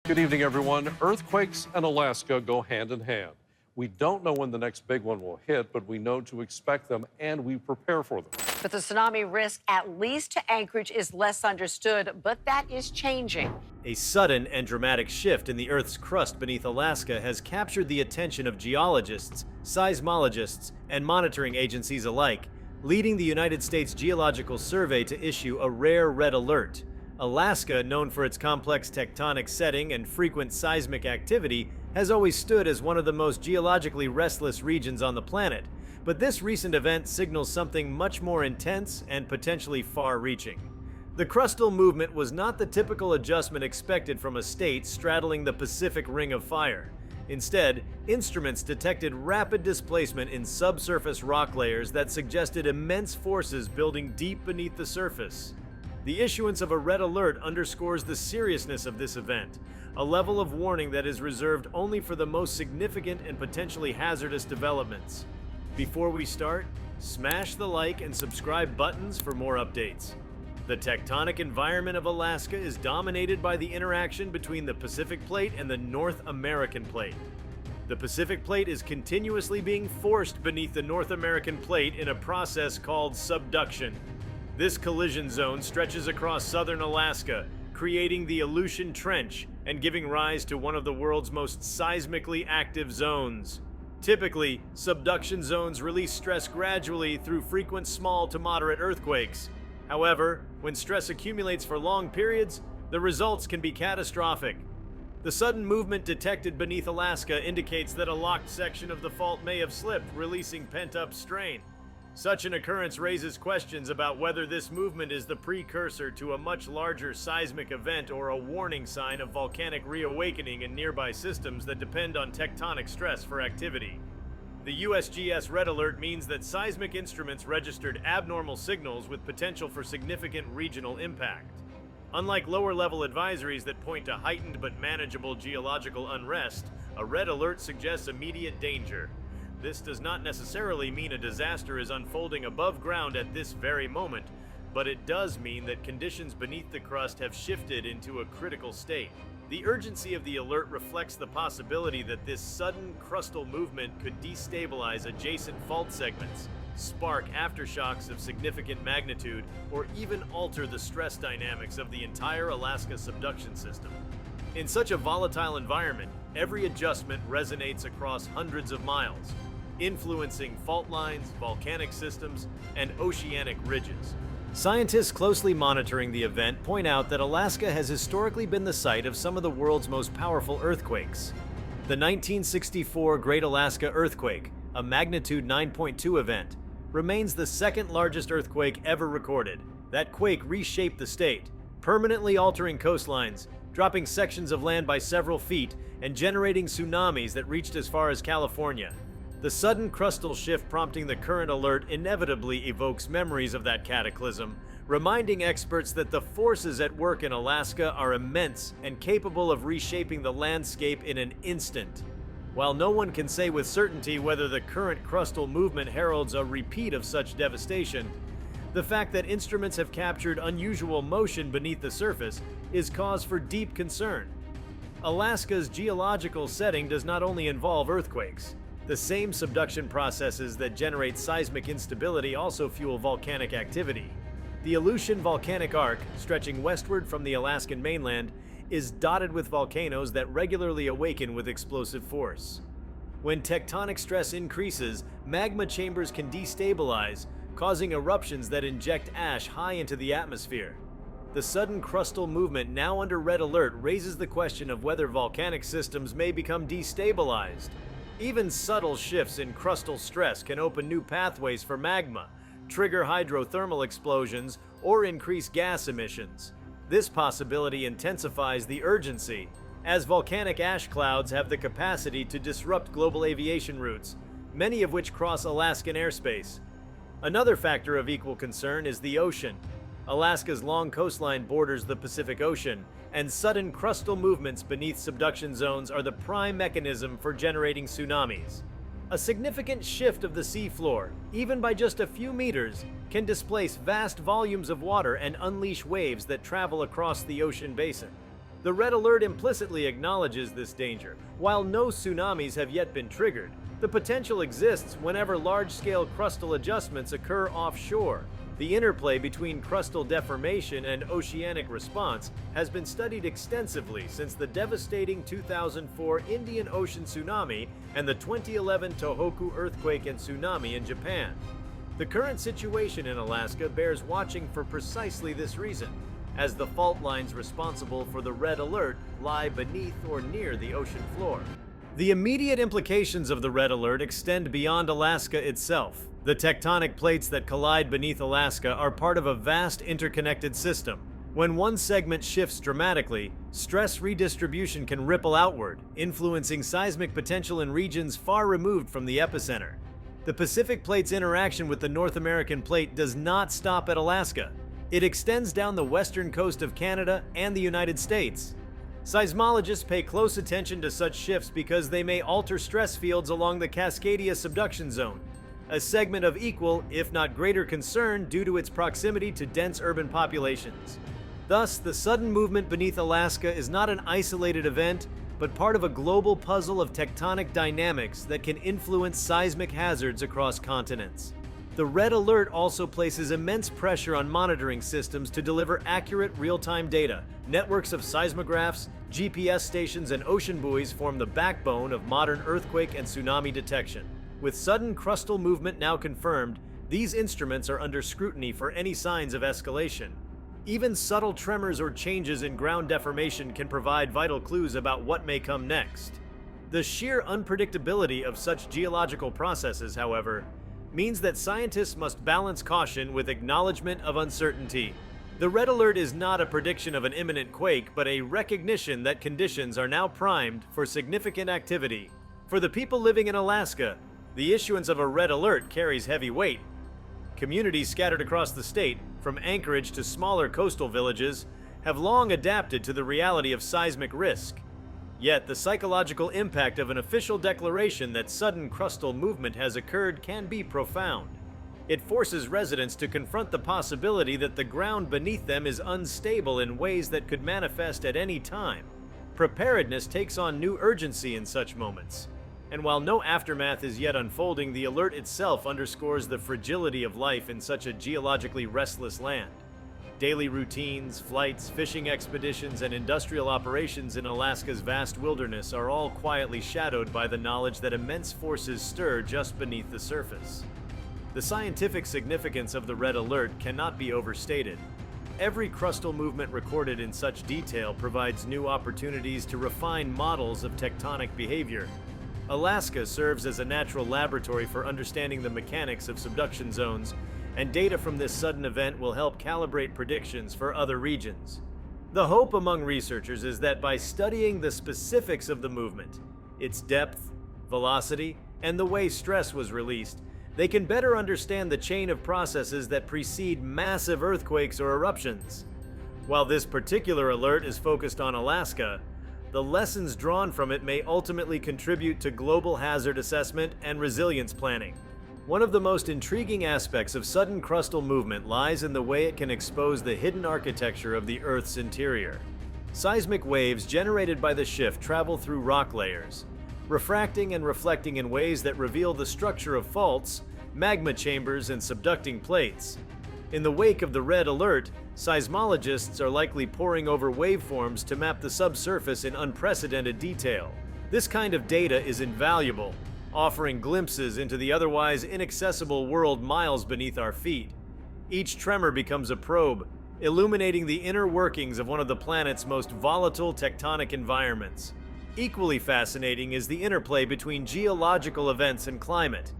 Good evening, everyone. Earthquakes and Alaska go hand in hand. We don't know when the next big one will hit, but we know to expect them and we prepare for them. But the tsunami risk, at least to Anchorage, is less understood, but that is changing. A sudden and dramatic shift in the Earth's crust beneath Alaska has captured the attention of geologists, seismologists, and monitoring agencies alike, leading the United States Geological Survey to issue a rare red alert. Alaska, known for its complex tectonic setting and frequent seismic activity, has always stood as one of the most geologically restless regions on the planet. But this recent event signals something much more intense and potentially far-reaching. The crustal movement was not the typical adjustment expected from a state straddling the Pacific Ring of Fire. Instead, instruments detected rapid displacement in subsurface rock layers that suggested immense forces building deep beneath the surface. The issuance of a red alert underscores the seriousness of this event, a level of warning that is reserved only for the most significant and potentially hazardous developments. Before we start, smash the like and subscribe buttons for more updates. The tectonic environment of Alaska is dominated by the interaction between the Pacific Plate and the North American Plate. The Pacific Plate is continuously being forced beneath the North American Plate in a process called subduction. This collision zone stretches across southern Alaska, creating the Aleutian Trench and giving rise to one of the world's most seismically active zones. Typically, subduction zones release stress gradually through frequent small to moderate earthquakes. However, when stress accumulates for long periods, the results can be catastrophic. The sudden movement detected beneath Alaska indicates that a locked section of the fault may have slipped, releasing pent-up strain. Such an occurrence raises questions about whether this movement is the precursor to a much larger seismic event or a warning sign of volcanic reawakening in nearby systems that depend on tectonic stress for activity. The USGS red alert means that seismic instruments registered abnormal signals with potential for significant regional impact. Unlike lower-level advisories that point to heightened but manageable geological unrest, a red alert suggests immediate danger. This does not necessarily mean a disaster is unfolding above ground at this very moment, but it does mean that conditions beneath the crust have shifted into a critical state. The urgency of the alert reflects the possibility that this sudden crustal movement could destabilize adjacent fault segments, spark aftershocks of significant magnitude, or even alter the stress dynamics of the entire Alaska subduction system. In such a volatile environment, every adjustment resonates across hundreds of miles, influencing fault lines, volcanic systems, and oceanic ridges. Scientists closely monitoring the event point out that Alaska has historically been the site of some of the world's most powerful earthquakes. The 1964 Great Alaska Earthquake, a magnitude 9.2 event, remains the second largest earthquake ever recorded. That quake reshaped the state, permanently altering coastlines, dropping sections of land by several feet, and generating tsunamis that reached as far as California. The sudden crustal shift prompting the current alert inevitably evokes memories of that cataclysm, reminding experts that the forces at work in Alaska are immense and capable of reshaping the landscape in an instant. While no one can say with certainty whether the current crustal movement heralds a repeat of such devastation, the fact that instruments have captured unusual motion beneath the surface is cause for deep concern. Alaska's geological setting does not only involve earthquakes. The same subduction processes that generate seismic instability also fuel volcanic activity. The Aleutian volcanic arc, stretching westward from the Alaskan mainland, is dotted with volcanoes that regularly awaken with explosive force. When tectonic stress increases, magma chambers can destabilize, causing eruptions that inject ash high into the atmosphere. The sudden crustal movement now under red alert raises the question of whether volcanic systems may become destabilized. Even subtle shifts in crustal stress can open new pathways for magma, trigger hydrothermal explosions, or increase gas emissions. This possibility intensifies the urgency, as volcanic ash clouds have the capacity to disrupt global aviation routes, many of which cross Alaskan airspace. Another factor of equal concern is the ocean. Alaska's long coastline borders the Pacific Ocean, and sudden crustal movements beneath subduction zones are the prime mechanism for generating tsunamis. A significant shift of the seafloor, even by just a few meters, can displace vast volumes of water and unleash waves that travel across the ocean basin. The red alert implicitly acknowledges this danger. While no tsunamis have yet been triggered, the potential exists whenever large-scale crustal adjustments occur offshore. The interplay between crustal deformation and oceanic response has been studied extensively since the devastating 2004 Indian Ocean tsunami and the 2011 Tohoku earthquake and tsunami in Japan. The current situation in Alaska bears watching for precisely this reason, as the fault lines responsible for the red alert lie beneath or near the ocean floor. The immediate implications of the red alert extend beyond Alaska itself. The tectonic plates that collide beneath Alaska are part of a vast interconnected system. When one segment shifts dramatically, stress redistribution can ripple outward, influencing seismic potential in regions far removed from the epicenter. The Pacific Plate's interaction with the North American Plate does not stop at Alaska. It extends down the western coast of Canada and the United States. Seismologists pay close attention to such shifts because they may alter stress fields along the Cascadia subduction zone, a segment of equal, if not greater concern due to its proximity to dense urban populations. Thus, the sudden movement beneath Alaska is not an isolated event, but part of a global puzzle of tectonic dynamics that can influence seismic hazards across continents. The red alert also places immense pressure on monitoring systems to deliver accurate real-time data. Networks of seismographs, GPS stations, and ocean buoys form the backbone of modern earthquake and tsunami detection. With sudden crustal movement now confirmed, these instruments are under scrutiny for any signs of escalation. Even subtle tremors or changes in ground deformation can provide vital clues about what may come next. The sheer unpredictability of such geological processes, however, means that scientists must balance caution with acknowledgement of uncertainty. The red alert is not a prediction of an imminent quake, but a recognition that conditions are now primed for significant activity. For the people living in Alaska, the issuance of a red alert carries heavy weight. Communities scattered across the state, from Anchorage to smaller coastal villages, have long adapted to the reality of seismic risk. Yet, the psychological impact of an official declaration that sudden crustal movement has occurred can be profound. It forces residents to confront the possibility that the ground beneath them is unstable in ways that could manifest at any time. Preparedness takes on new urgency in such moments. And while no aftermath is yet unfolding, the alert itself underscores the fragility of life in such a geologically restless land. Daily routines, flights, fishing expeditions, and industrial operations in Alaska's vast wilderness are all quietly shadowed by the knowledge that immense forces stir just beneath the surface. The scientific significance of the red alert cannot be overstated. Every crustal movement recorded in such detail provides new opportunities to refine models of tectonic behavior. Alaska serves as a natural laboratory for understanding the mechanics of subduction zones, and data from this sudden event will help calibrate predictions for other regions. The hope among researchers is that by studying the specifics of the movement, its depth, velocity, and the way stress was released, they can better understand the chain of processes that precede massive earthquakes or eruptions. While this particular alert is focused on Alaska, the lessons drawn from it may ultimately contribute to global hazard assessment and resilience planning. One of the most intriguing aspects of sudden crustal movement lies in the way it can expose the hidden architecture of the Earth's interior. Seismic waves generated by the shift travel through rock layers, refracting and reflecting in ways that reveal the structure of faults, magma chambers, and subducting plates. In the wake of the red alert, seismologists are likely poring over waveforms to map the subsurface in unprecedented detail. This kind of data is invaluable, offering glimpses into the otherwise inaccessible world miles beneath our feet. Each tremor becomes a probe, illuminating the inner workings of one of the planet's most volatile tectonic environments. Equally fascinating is the interplay between geological events and climate.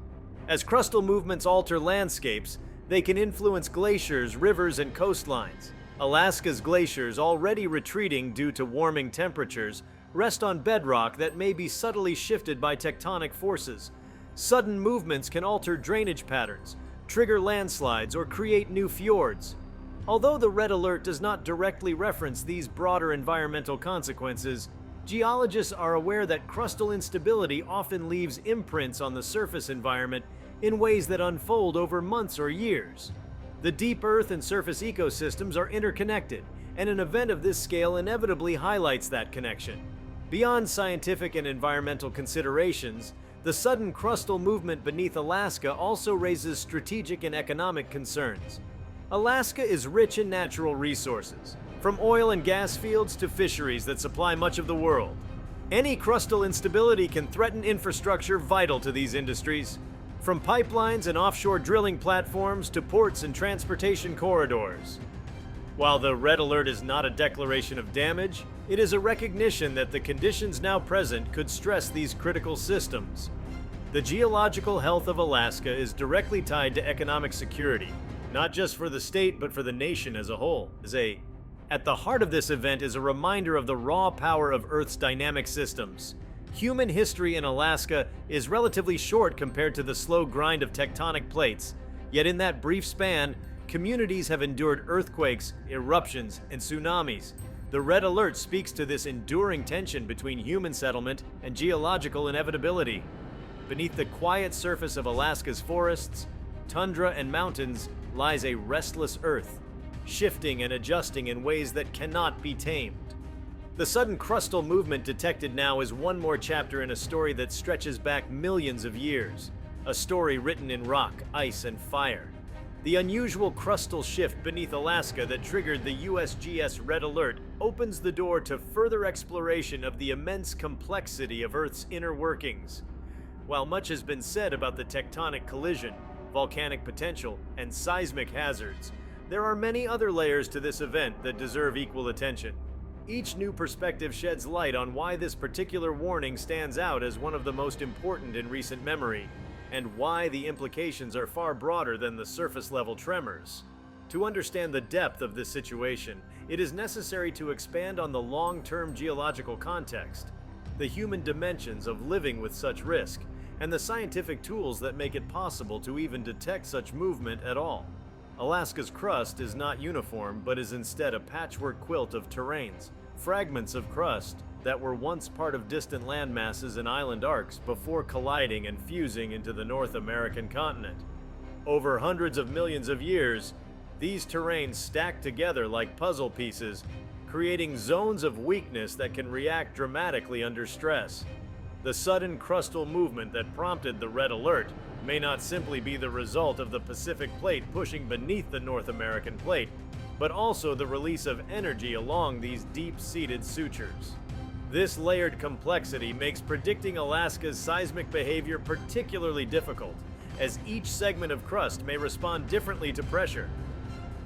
As crustal movements alter landscapes, they can influence glaciers, rivers, and coastlines. Alaska's glaciers, already retreating due to warming temperatures, rest on bedrock that may be subtly shifted by tectonic forces. Sudden movements can alter drainage patterns, trigger landslides, or create new fjords. Although the red alert does not directly reference these broader environmental consequences, geologists are aware that crustal instability often leaves imprints on the surface environment in ways that unfold over months or years. The deep earth and surface ecosystems are interconnected, and an event of this scale inevitably highlights that connection. Beyond scientific and environmental considerations, the sudden crustal movement beneath Alaska also raises strategic and economic concerns. Alaska is rich in natural resources, from oil and gas fields to fisheries that supply much of the world. Any crustal instability can threaten infrastructure vital to these industries, from pipelines and offshore drilling platforms to ports and transportation corridors. While the red alert is not a declaration of damage, it is a recognition that the conditions now present could stress these critical systems. The geological health of Alaska is directly tied to economic security, not just for the state but for the nation as a whole. At the heart of this event is a reminder of the raw power of Earth's dynamic systems. Human history in Alaska is relatively short compared to the slow grind of tectonic plates, yet in that brief span, communities have endured earthquakes, eruptions, and tsunamis. The red alert speaks to this enduring tension between human settlement and geological inevitability. Beneath the quiet surface of Alaska's forests, tundra, and mountains lies a restless Earth, shifting and adjusting in ways that cannot be tamed. The sudden crustal movement detected now is one more chapter in a story that stretches back millions of years, a story written in rock, ice, and fire. The unusual crustal shift beneath Alaska that triggered the USGS red alert opens the door to further exploration of the immense complexity of Earth's inner workings. While much has been said about the tectonic collision, volcanic potential, and seismic hazards, there are many other layers to this event that deserve equal attention. Each new perspective sheds light on why this particular warning stands out as one of the most important in recent memory, and why the implications are far broader than the surface-level tremors. To understand the depth of this situation, it is necessary to expand on the long-term geological context, the human dimensions of living with such risk, and the scientific tools that make it possible to even detect such movement at all. Alaska's crust is not uniform, but is instead a patchwork quilt of terrains, fragments of crust that were once part of distant landmasses and island arcs before colliding and fusing into the North American continent. Over hundreds of millions of years, these terrains stack together like puzzle pieces, creating zones of weakness that can react dramatically under stress. The sudden crustal movement that prompted the red alert may not simply be the result of the Pacific Plate pushing beneath the North American Plate, but also the release of energy along these deep-seated sutures. This layered complexity makes predicting Alaska's seismic behavior particularly difficult, as each segment of crust may respond differently to pressure.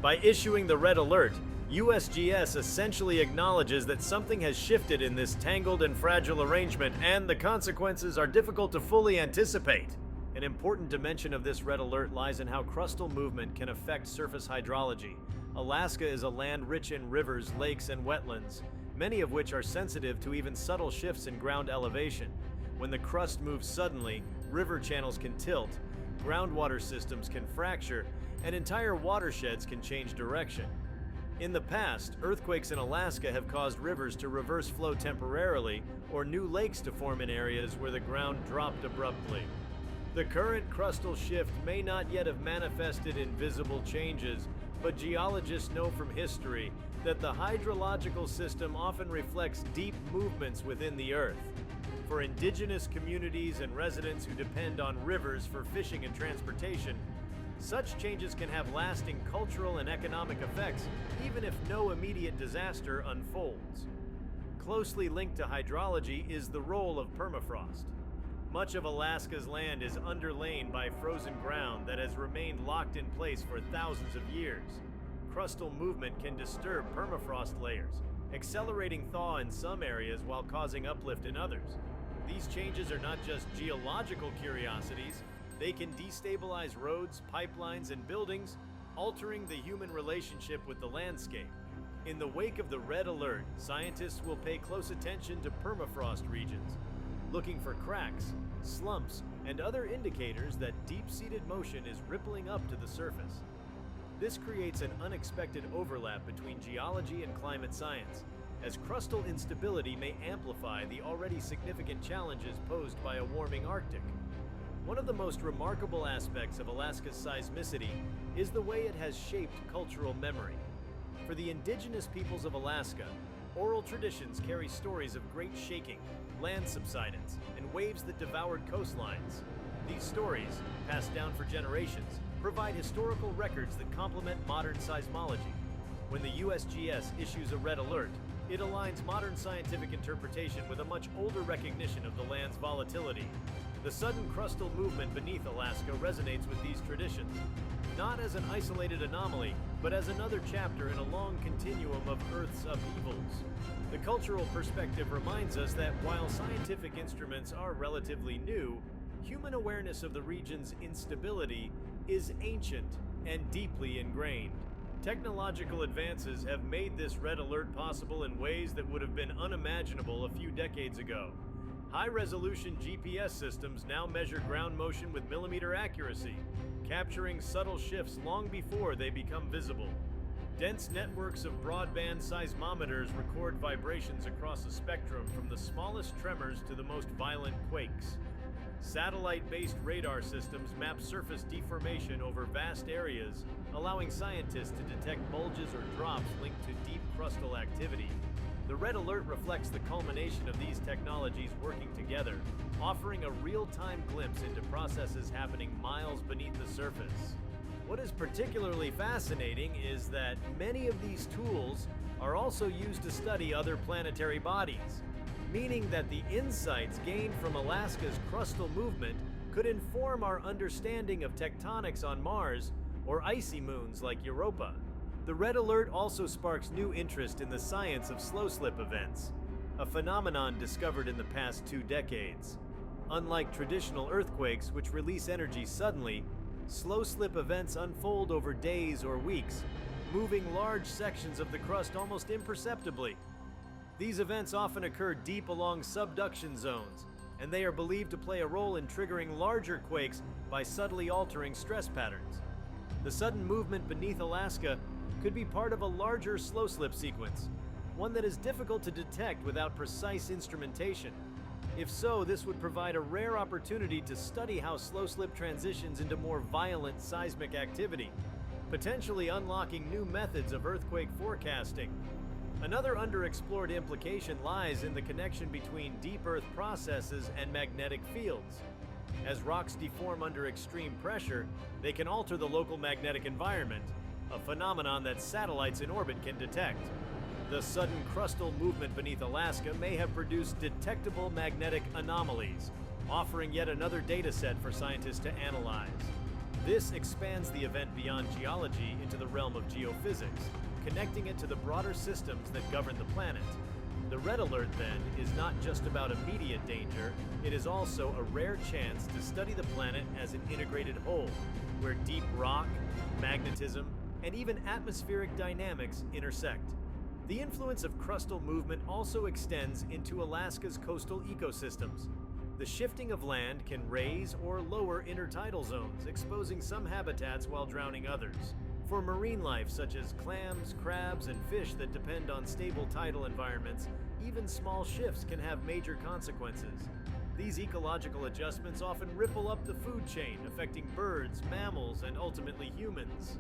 By issuing the red alert, USGS essentially acknowledges that something has shifted in this tangled and fragile arrangement, and the consequences are difficult to fully anticipate. An important dimension of this red alert lies in how crustal movement can affect surface hydrology. Alaska is a land rich in rivers, lakes, and wetlands, many of which are sensitive to even subtle shifts in ground elevation. When the crust moves suddenly, river channels can tilt, groundwater systems can fracture, and entire watersheds can change direction. In the past, earthquakes in Alaska have caused rivers to reverse flow temporarily, or new lakes to form in areas where the ground dropped abruptly. The current crustal shift may not yet have manifested in visible changes, but geologists know from history that the hydrological system often reflects deep movements within the Earth. For indigenous communities and residents who depend on rivers for fishing and transportation, such changes can have lasting cultural and economic effects, even if no immediate disaster unfolds. Closely linked to hydrology is the role of permafrost. Much of Alaska's land is underlain by frozen ground that has remained locked in place for thousands of years. Crustal movement can disturb permafrost layers, accelerating thaw in some areas while causing uplift in others. These changes are not just geological curiosities, they can destabilize roads, pipelines, and buildings, altering the human relationship with the landscape. In the wake of the red alert, scientists will pay close attention to permafrost regions, looking for cracks, slumps, and other indicators that deep-seated motion is rippling up to the surface. This creates an unexpected overlap between geology and climate science, as crustal instability may amplify the already significant challenges posed by a warming Arctic. One of the most remarkable aspects of Alaska's seismicity is the way it has shaped cultural memory. For the indigenous peoples of Alaska, oral traditions carry stories of great shaking, land subsidence, and waves that devoured coastlines. These stories, passed down for generations, provide historical records that complement modern seismology. When the USGS issues a red alert, it aligns modern scientific interpretation with a much older recognition of the land's volatility. The sudden crustal movement beneath Alaska resonates with these traditions, not as an isolated anomaly, but as another chapter in a long continuum of Earth's upheavals. The cultural perspective reminds us that while scientific instruments are relatively new, human awareness of the region's instability is ancient and deeply ingrained. Technological advances have made this red alert possible in ways that would have been unimaginable a few decades ago. High-resolution GPS systems now measure ground motion with millimeter accuracy, capturing subtle shifts long before they become visible. Dense networks of broadband seismometers record vibrations across a spectrum from the smallest tremors to the most violent quakes. Satellite-based radar systems map surface deformation over vast areas, allowing scientists to detect bulges or drops linked to deep crustal activity. The red alert reflects the culmination of these technologies working together, offering a real-time glimpse into processes happening miles beneath the surface. What is particularly fascinating is that many of these tools are also used to study other planetary bodies, meaning that the insights gained from Alaska's crustal movement could inform our understanding of tectonics on Mars or icy moons like Europa. The red alert also sparks new interest in the science of slow-slip events, a phenomenon discovered in the past 2 decades. Unlike traditional earthquakes, which release energy suddenly, slow-slip events unfold over days or weeks, moving large sections of the crust almost imperceptibly. These events often occur deep along subduction zones, and they are believed to play a role in triggering larger quakes by subtly altering stress patterns. The sudden movement beneath Alaska could be part of a larger slow-slip sequence, one that is difficult to detect without precise instrumentation. If so, this would provide a rare opportunity to study how slow-slip transitions into more violent seismic activity, potentially unlocking new methods of earthquake forecasting. Another underexplored implication lies in the connection between deep Earth processes and magnetic fields. As rocks deform under extreme pressure, they can alter the local magnetic environment, a phenomenon that satellites in orbit can detect. The sudden crustal movement beneath Alaska may have produced detectable magnetic anomalies, offering yet another data set for scientists to analyze. This expands the event beyond geology into the realm of geophysics, connecting it to the broader systems that govern the planet. The red alert, then, is not just about immediate danger, it is also a rare chance to study the planet as an integrated whole, where deep rock, magnetism, and even atmospheric dynamics intersect. The influence of crustal movement also extends into Alaska's coastal ecosystems. The shifting of land can raise or lower intertidal zones, exposing some habitats while drowning others. For marine life such as clams, crabs, and fish that depend on stable tidal environments, even small shifts can have major consequences. These ecological adjustments often ripple up the food chain, affecting birds, mammals, and ultimately humans.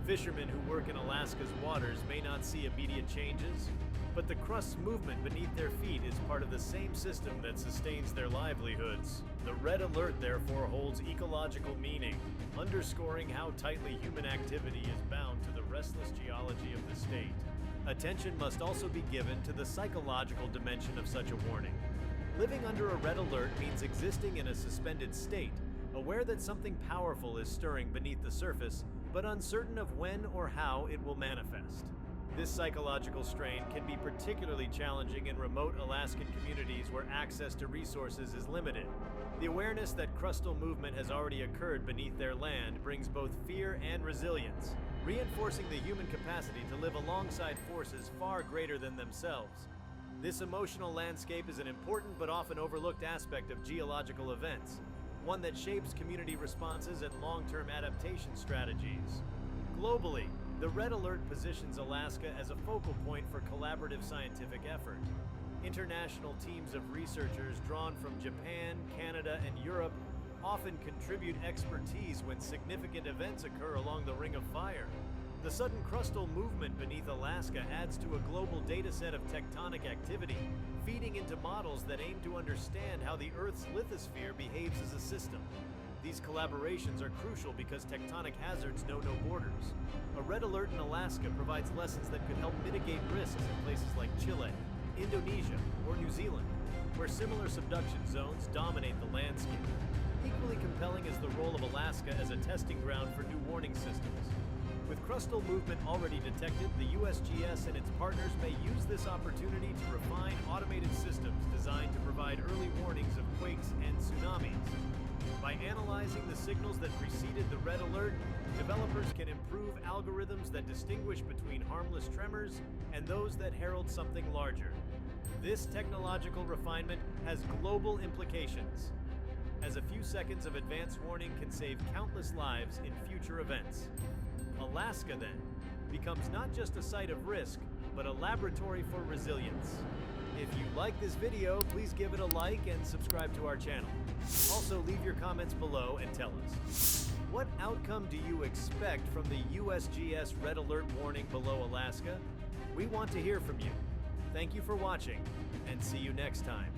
Fishermen who work in Alaska's waters may not see immediate changes, but the crust's movement beneath their feet is part of the same system that sustains their livelihoods. The red alert therefore holds ecological meaning, underscoring how tightly human activity is bound to the restless geology of the state. Attention must also be given to the psychological dimension of such a warning. Living under a red alert means existing in a suspended state, aware that something powerful is stirring beneath the surface, but uncertain of when or how it will manifest. This psychological strain can be particularly challenging in remote Alaskan communities where access to resources is limited. The awareness that crustal movement has already occurred beneath their land brings both fear and resilience, reinforcing the human capacity to live alongside forces far greater than themselves. This emotional landscape is an important but often overlooked aspect of geological events, one that shapes community responses and long-term adaptation strategies. Globally, the red alert positions Alaska as a focal point for collaborative scientific effort. International teams of researchers drawn from Japan, Canada, and Europe often contribute expertise when significant events occur along the Ring of Fire. The sudden crustal movement beneath Alaska adds to a global data set of tectonic activity, feeding into models that aim to understand how the Earth's lithosphere behaves as a system. These collaborations are crucial because tectonic hazards know no borders. A red alert in Alaska provides lessons that could help mitigate risks in places like Chile, Indonesia, or New Zealand, where similar subduction zones dominate the landscape. Equally compelling is the role of Alaska as a testing ground for new warning systems. With crustal movement already detected, the USGS and its partners may use this opportunity to refine automated systems designed to provide early warnings of quakes and tsunamis. By analyzing the signals that preceded the red alert, developers can improve algorithms that distinguish between harmless tremors and those that herald something larger. This technological refinement has global implications, as a few seconds of advance warning can save countless lives in future events. Alaska, then, becomes not just a site of risk, but a laboratory for resilience. If you like this video, please give it a like and subscribe to our channel. Also, leave your comments below and tell us, what outcome do you expect from the USGS Red Alert warning below Alaska? We want to hear from you. Thank you for watching, and see you next time.